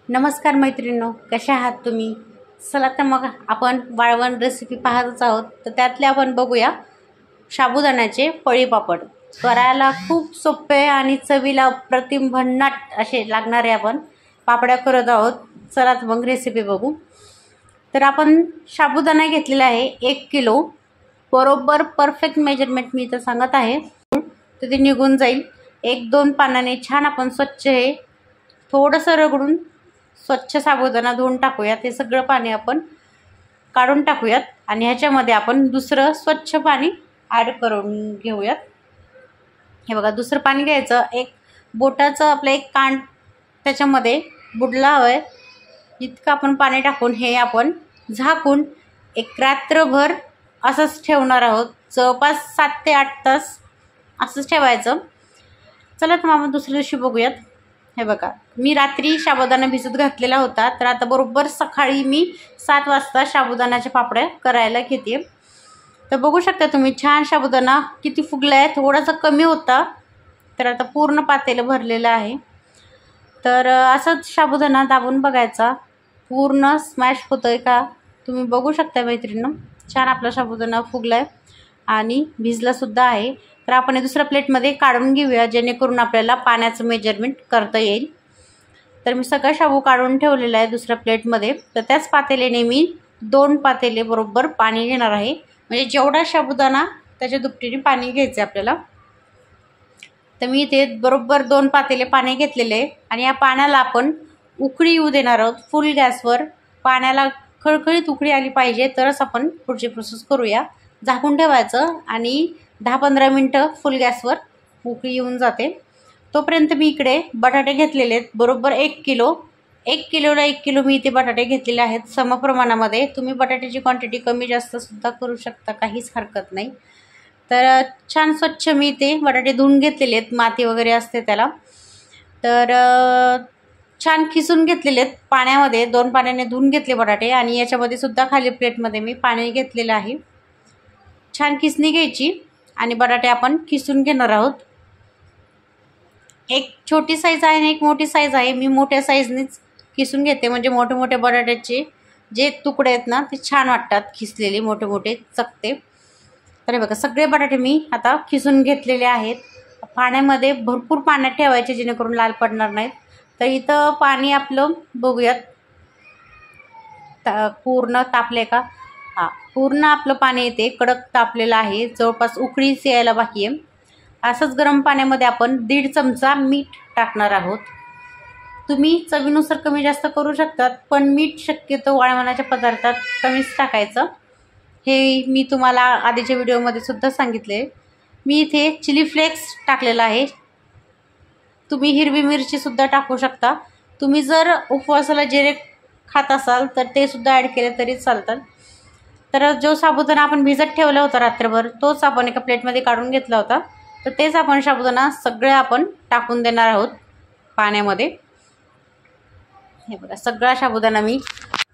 नमस्कार मैत्रिणींनो, कशा आहात तुम्ही? चला तर मग आपण वाळवण रेसिपी पाहतच आहोत. तर त्यातले आपण बघूया साबुदाण्याचे पळी पापड. करायला खूप सोपे आणि चवीला अप्रतिम भन्नाट असे लागणारे आपण पापड्या करत आहोत. चला तर मग रेसिपी बघू. तर आपण साबुदाणा घेतलेला आहे 1 किलो. बरोबर परफेक्ट मेजरमेंट मी इथं सांगत आहे, तर ते निघून जाईल. 1-2 पाण्याने छान आपण स्वच्छ हे थोडंसं रगडून स्वच्छ साबुदाणा धुवून टाकूयात. हे सगळं पाणी आपण काढून टाकूयात आणि ह्याच्यामध्ये आपण दुसरं स्वच्छ पाणी ॲड करून घेऊयात. हे बघा, दुसरं पाणी घ्यायचं. एक बोटाचं आपलं एक कांड त्याच्यामध्ये बुडला हवंय इतकं आपण पाणी टाकून हे आपण झाकून एक रात्रभर असंच ठेवणार आहोत. जवळपास 7 ते 8 तास असंच ठेवायचं. चला तर आपण दुसऱ्या दिवशी बघूयात. हे बघा, मी रात्री साबुदाणा भिजत घातलेला होता, तर आता बरोबर सकाळी मी 7 वाजता साबुदाण्याच्या पापड्या करायला घेते. तर बघू शकता तुम्ही छान साबुदाणा किती फुगला आहे. थोडासा कमी होता, तर आता पूर्ण पातेलं भरलेलं आहे. तर असंच साबुदाणा दाबून बघायचा पूर्ण स्मॅश होतोय का. तुम्ही बघू शकता मैत्रिणींनो, छान आपला साबुदाणा फुगला आहे आणि भिजलासुद्धा आहे. तर आपण हे दुसऱ्या प्लेटमध्ये काढून घेऊया, जेणेकरून आपल्याला पाण्याचं मेजरमेंट करता येईल. तर मी सगळं शाबू काढून ठेवलेला आहे दुसऱ्या प्लेटमध्ये. तर त्याच पातेल्याने मी 2 पातेले बरोबर पाणी घेणार आहे. म्हणजे जेवढा साबुदाणा त्याच्या दुपटीने पाणी घ्यायचं आपल्याला. तर मी इथे बरोबर 2 पातेले पाणी घेतलेले आहे आणि या पाण्याला आपण उकळी येऊ देणार आहोत फुल गॅसवर. पाण्याला खळखळीत उकळी आली पाहिजे, तरच आपण पुढची प्रोसेस करूया. झाकून ठेवायचं आणि 10-15 मिनटं फुल गॅसवर उकळी येऊन जाते. तोपर्यंत मी इकडे बटाटे घेतलेले आहेत बरोबर 1 किलो. 1 किलोला 1 किलो मी इथे बटाटे घेतलेले आहेत समप्रमाणामध्ये. तुम्ही बटाट्याची क्वांटिटी कमी जास्तसुद्धा करू शकता, काहीच हरकत नाही. तर छान स्वच्छ मी इथे बटाटे धुवून घेतलेले आहेत, माती वगैरे असते त्याला. तर छान खिसून घेतलेले आहेत पाण्यामध्ये. 2 पाण्याने धुवून घेतले बटाटे आणि याच्यामध्ये सुद्धा खाली प्लेटमध्ये मी पाणी घेतलेलं आहे. छान खिसणी घ्यायची आणि बटाटे आपण खिसून घेणार आहोत. एक छोटी साईज आहे आणि एक मोठी साईज आहे. मी मोठ्या साईजनेच खिसून घेते, म्हणजे मोठे मोठे बटाट्याचे जे तुकडे आहेत ना, ते छान वाटतात खिसलेले, मोठे मोठे चकते. तर हे बघा, सगळे बटाटे मी आता खिसून घेतलेले आहेत. पाण्यामध्ये भरपूर पाण्यात ठेवायचे, जेणेकरून लाल पडणार नाहीत. तर इथं पाणी आपलं बघूयात पूर्ण तापले का. हां, पूर्ण आपलं पाणी येते कडक तापलेलं आहे. जवळपास उकळीच यायला बाकी आहे. असंच गरम पाण्यामध्ये आपण 1.5 चमचा मीठ टाकणार आहोत. तुम्ही चवीनुसार कमी जास्त करू शकतात, पण मीठ शक्यतो वाळवणाच्या पदार्थात कमीच टाकायचं. हे मी तुम्हाला आधीच्या व्हिडिओमध्ये सुद्धा सांगितले. मी इथे चिली फ्लेक्स टाकलेला आहे. तुम्ही हिरवी मिरचीसुद्धा टाकू शकता. तुम्ही जर उपवासाला जिरे खात असाल तर ते सुद्धा ॲड केले तरी चालतात. तर जो साबुदाणा आपण भिजत ठेवला होता रात्रभर, तोच आपण एका प्लेटमध्ये काढून घेतला होता. तर तेच आपण साबुदाणा सगळे आपण टाकून देणार आहोत पाण्यामध्ये. हे बघा, सगळा साबुदाणा मी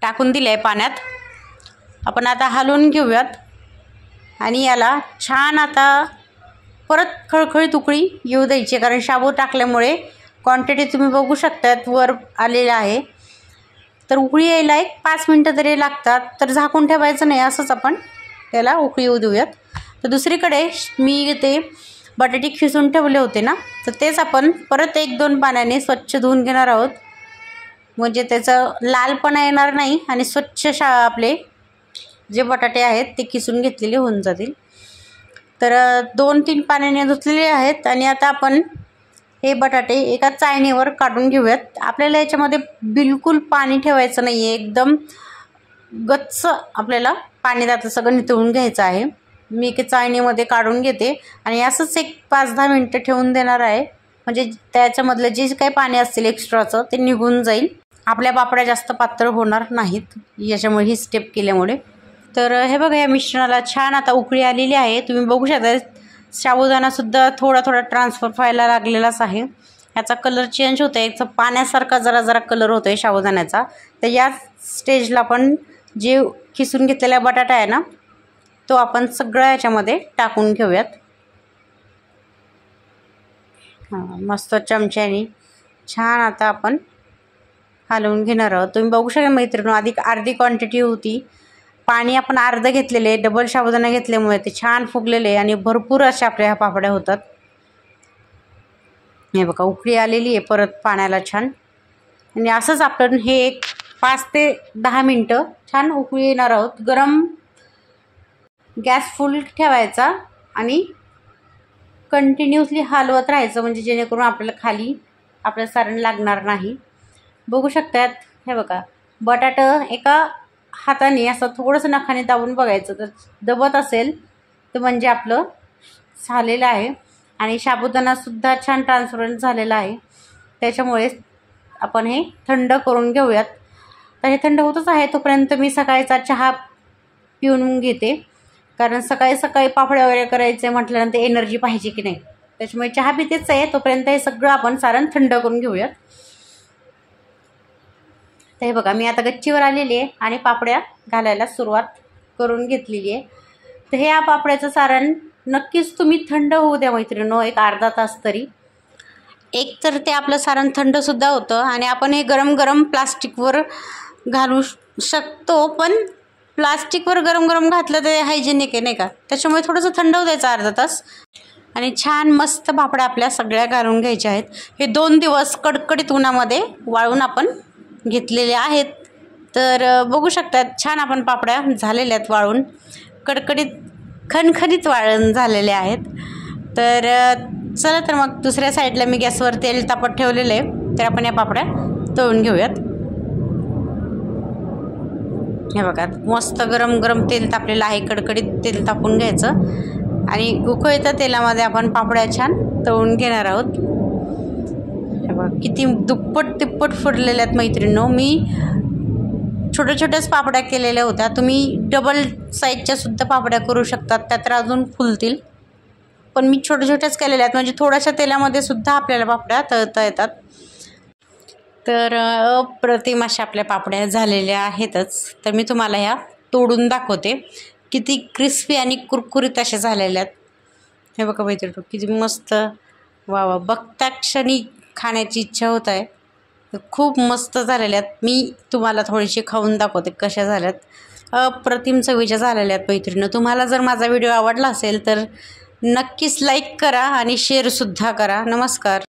टाकून दिला आहे पाण्यात. आपण आता हलवून घेऊयात आणि याला छान आता परत खळखळीत उकळी येऊ द्यायची, कारण साबू टाकल्यामुळे क्वांटिटी तुम्ही बघू शकतात वर आलेला आहे. तर उकळी यायला एक 5 मिनटं तरी लागतात. तर झाकून ठेवायचं नाही, असंच आपण त्याला उकळी येऊ देऊयात. तर दुसरीकडे मी ते बटाटे खिसून ठेवले होते ना, तर तेच आपण परत 1-2 पाण्याने स्वच्छ धुवून घेणार आहोत, म्हणजे त्याचं लालपणा येणार नाही आणि स्वच्छ आपले जे बटाटे आहेत ते खिसून घेतलेले होऊन जातील. तर 2-3 पाण्याने धुतलेले आहेत आणि आता आपण हे बटाटे एका चाळणीवर काढून घेऊयात. आपल्याला याच्यामध्ये बिलकुल पाणी ठेवायचं नाही आहे, एकदम गच्च आपल्याला पाणी त्यातलं सगळं निथळून घ्यायचं आहे. मी एका चाळणीमध्ये काढून घेते आणि असंच एक 5-10 मिनटं ठेवून देणार आहे, म्हणजे त्याच्यामधलं जे काही पाणी असतील एक्स्ट्राचं ते निघून जाईल. आपल्या पापड्या जास्त पातळ होणार नाहीत याच्यामुळे, ही स्टेप केल्यामुळे. तर हे बघा, या मिश्रणाला छान आता उकळी आलेली आहे. तुम्ही बघू शकता साबुदाणासुद्धा थोडा थोडा ट्रान्सफर व्हायला लागलेलाच आहे. ह्याचा कलर चेंज होतो आहे, याचा पाण्यासारखा जरा जरा कलर होतो आहे साबुदाण्याचा. तर या स्टेजला आपण जे खिसून घेतलेला बटाटा आहे ना, तो आपण सगळं याच्यामध्ये टाकून घेऊयात. हां, मस्त चमच्याने छान आता आपण हलवून घेणार आहोत। तुम्ही बघू शकता मैत्रिणी, आधी अर्धी क्वांटिटी होती, पाणी आपण अर्ध घेतलेले, डबल साबुदाणा घेतल्यामुळे ते छान फुगलेले आणि भरपूर अशा आपल्या ह्या पापड्या होतात। हे बघा उकळी आलेली आहे परत पाण्याला छान, आणि असंच आपण हे एक 5 ते 10 मिनटं छान उकळी येणार आहोत। गरम गॅस फुल ठेवायचा आणि कंटिन्युअसली हलवत राहायचं, म्हणजे जेणेकरून आपल्याला खाली आपलं सारण लागणार नाही। बघू शकतात हे बघा, बटाटा एका हाताने असं थोडंसं नखाने दाबून बघायचं, तर दबत असेल तर म्हणजे आपलं झालेलं आहे। आणि साबुदाणासुद्धा छान ट्रान्सपरंट झालेला आहे, त्याच्यामुळे आपण हे थंड करून घेऊयात। तर हे थंड होतच आहे तोपर्यंत मी सकाळचा चहा पिऊन घेते, कारण सकाळी सकाळी पापड्या वगैरे करायचे म्हटल्यानंतर एनर्जी पाहिजे की नाही, त्याच्यामुळे चहा पितेच आहे। तोपर्यंत हे सगळं आपण सारण थंड करून घेऊयात। तर हे बघा मी आता गच्चीवर आलेली आहे आणि पापड्या घालायला सुरुवात करून घेतलेली आहे। तर हे या पापड्याचं सारण नक्कीच तुम्ही थंड होऊ द्या मैत्रिणींनो, एक अर्धा तास तरी। एक तर ते आपलं सारण थंडसुद्धा होतं आणि आपण हे गरम गरम प्लास्टिकवर घालू शकतो, पण प्लास्टिकवर गरम गरम घातलं तर हायजेनिक आहे नाही का, त्याच्यामुळे थोडंसं थंड होऊ द्यायचं अर्धा तास। आणि छान मस्त पापड्या आपल्या सगळ्या घालून घ्यायच्या आहेत। हे 2 दिवस कडकडीत उन्हामध्ये वाळून आपण घेतलेले आहेत। तर बघू शकतात छान आपण पापड्या झालेल्या आहेत वाळून, कडकडीत खणखणीत वाळण झालेले आहेत। तर चला तर मग दुसऱ्या साईडला मी गॅसवर तेल तापत ठेवलेलं आहे, तर आपण या पापड्या तळून घेऊयात। हे बघा मस्त गरम गरम तेल तापलेलं आहे, कडकडीत तेल तापून घ्यायचं आणि उकळत्या तेलामध्ये आपण पापड्या छान तळून घेणार आहोत। हे बघा किती दुप्पट तिप्पट फुरलेल्या आहेत मैत्रिणींनो। मी छोट्या छोट्याच पापड्या केलेल्या होत्या, तुम्ही डबल साईजच्या सुद्धा पापड्या करू शकतात, त्या तर अजून फुलतील, पण मी छोट्या छोट्याच केलेल्या आहेत, म्हणजे थोड्याशा तेलामध्ये सुद्धा आपल्याला पापड्या तळता येतात। तर अप्रतिम अशा आपल्या पापड्या झालेल्या आहेतच। तर मी तुम्हाला ह्या तोडून दाखवते, किती क्रिस्पी आणि कुरकुरीत अशा झालेल्या आहेत। हे बघा मैत्रिणींनो किती मस्त, वा वा, बघता क्षणी खाण्याची इच्छा होत आहे। खूप मस्त झालेल्या आहेत, मी तुम्हाला थोडीशी खाऊन दाखवते कशा झाल्यात। अप्रतिम चवीच्या झालेल्या आहेत मैत्रिणींनो। तुम्हाला जर माझा व्हिडिओ आवडला असेल तर नक्कीच लाईक करा आणि शेअरसुद्धा करा। नमस्कार।